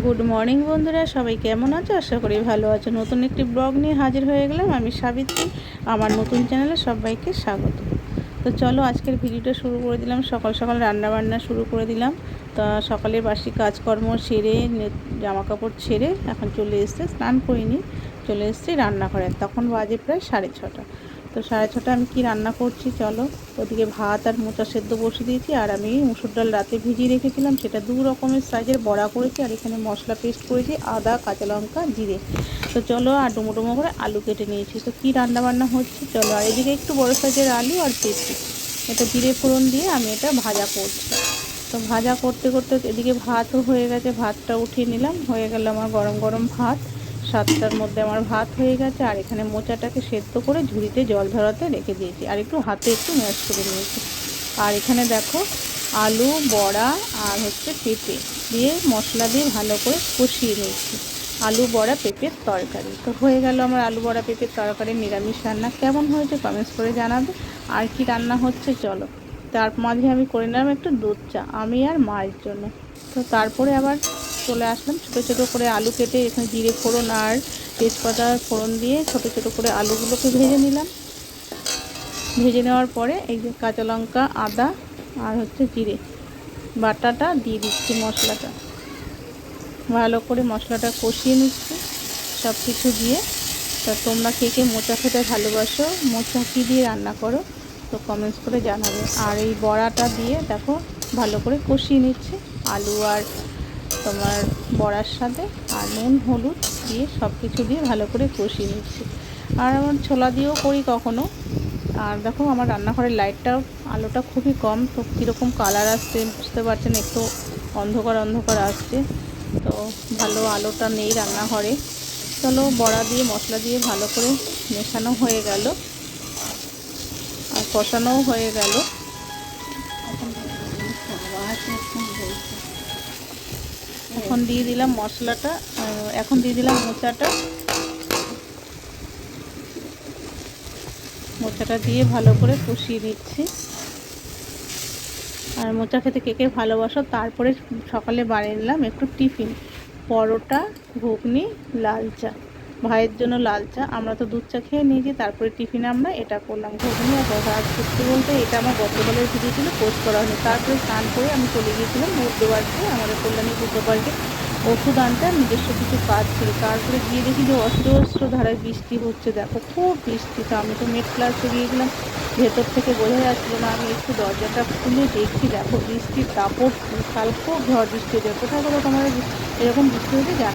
Good morning বন্ধুরা, সবাই কেমন আছো? আশা করি ভালো আছো। নতুন একটি ব্লগ নিয়ে হাজির হয়ে গেলাম আমি, সাবিত্রী। আমার নতুন চ্যানেলে সবাইকে স্বাগত। তো চলো আজকের ভিডিওটা শুরু করে দিলাম। সকাল সকাল রান্নাবান্না শুরু করে দিলাম। তা সকালের বাসি কাজকর্ম সেরে, জামা কাপড় ছেড়ে এখন চলে এসছে, স্নান করিনি, চলে এসছি রান্নাঘরে। তখন বাজে প্রায় 6:30। তো 6:30 আমি কি রান্না করছি চলো। ওদিকে ভাত আর মোচা সেদ্ধ বসিয়ে দিয়েছি, আর আমি মুসুর ডাল রাতে ভিজিয়ে রেখেছিলাম, সেটা দু রকমের সাইজের বড়া করেছি। আর এখানে মশলা পেস্ট করেছি, আদা, কাঁচা লঙ্কা, জিরে। তো চলো, আর ডুমো ডুমো করে আলু কেটে নিয়েছি। তো কী রান্নাবান্না হচ্ছে চলো। আর এদিকে একটু বড় সাইজের আলু আর পেঁপে, এটা জিরে ফোড়ন দিয়ে আমি এটা ভাজা করছি। তো ভাজা করতে করতে এদিকে ভাতও হয়ে গেছে, ভাতটা উঠিয়ে নিলাম। হয়ে গেল আমার গরম গরম ভাত। 7টার মধ্যে আমার ভাত হয়ে গেছে। আর এখানে মোচাটাকে সেদ্ধ করে ঝুড়িতে জল ধরাতে রেখে দিয়েছি, আর একটু হাতে একটু ম্যাশ করে নিয়েছি। আর এখানে দেখো আলু বড়া আর পেঁপে দিয়ে মশলা দিয়ে ভালো করে কষিয়ে নিয়েছি। আলু বড়া পেঁপের তরকারি তো হয়ে গেল আমার আলু বড়া পেঁপের তরকারি নিরামিষ রান্না। কেমন হয়েছে কমেন্টস করে জানাবে। আর কি রান্না হচ্ছে চলো। তার মাঝে আমি করে নিলাম একটু দুধ চা, আমি আর মায়ের জন্য। তো তারপরে আবার চলে আসলাম, ছোটো ছোটো করে আলু কেটে এখানে জিরে ফোড়ন আর তেজপাতা ফোড়ন দিয়ে ছোটো ছোটো করে আলুগুলোকে ভেজে নিলাম। ভেজে নেওয়ার পরে এই যে কাঁচা লঙ্কা, আদা আর জিরে বাটাটা দিয়ে দিচ্ছি। মশলাটা ভালো করে মশলাটা কষিয়ে নিচ্ছি সব কিছু দিয়ে। তা তোমরা কে কে মোচা খেতে ভালোবাসো, মোচা কী দিয়ে রান্না করো, তো কমেন্টস করে জানাবে। আর এই বড়াটা দিয়ে দেখো ভালো করে কষিয়ে নিচ্ছি আলু আর তোমার বড়ার সাথে। আর নুন হলুদ দিয়ে সব কিছু দিয়ে ভালো করে কষিয়ে নিচ্ছি। আর আমার ছোলা দিয়েও করি কখনো। আর দেখো আমার রান্নাঘরের লাইটটাও, আলোটা খুবই কম, তো কীরকম কালার আসছে বুঝতে পারছেন, একটু অন্ধকার অন্ধকার আসছে। তো ভালো আলোটা নেই রান্নাঘরে। চলো, বড়া দিয়ে মশলা দিয়ে ভালো করে মেশানো হয়ে গেল আর কষানোও হয়ে গেল। এখন দিয়ে দিলাম মশলাটা, এখন দিয়ে দিলাম মোচাটা দিয়ে ভালো করে কষিয়ে নিচ্ছি। আর মোচা খেতে কে কে ভালোবাসো। তারপরে সকালে বানিয়ে নিলাম একটু টিফিন, পরোটা, ঘুগনি, লাল চা। ভাইয়ের জন্য লাল চা, আমরা তো দুধ চা খেয়ে নিয়েছি। তারপরে টিফিনে আমরা এটা করলাম, ঘুগনি আর পরোটা। আর সত্যি বলতে এটা আমার গতকালের ভিডিও ছিল, পোস্ট করা হয়নি। তারপরে স্নান করে আমি চলে গিয়েছিলাম বুধবারকে, আমাদের কল্যাণী বুধবারকে ওষুধ আনতে, নিজস্ব কিছু কাজ ছিল। তারপরে গিয়ে দেখি যে অস্ত্র ধারায় বৃষ্টি হচ্ছে, দেখো খুব বৃষ্টি। তো আমি তো মেট ক্লাসে গিয়েছিলাম, ভেতর থেকে বোঝা যাচ্ছিলো না। আমি একটু দরজাটা খুলে দেখছি, দেখো বৃষ্টির দাপট, কাল খুব ঝড় বৃষ্টি হয়েছে। কোথায় কোথায় তোমার এরকম বৃষ্টি হয়েছে জানা।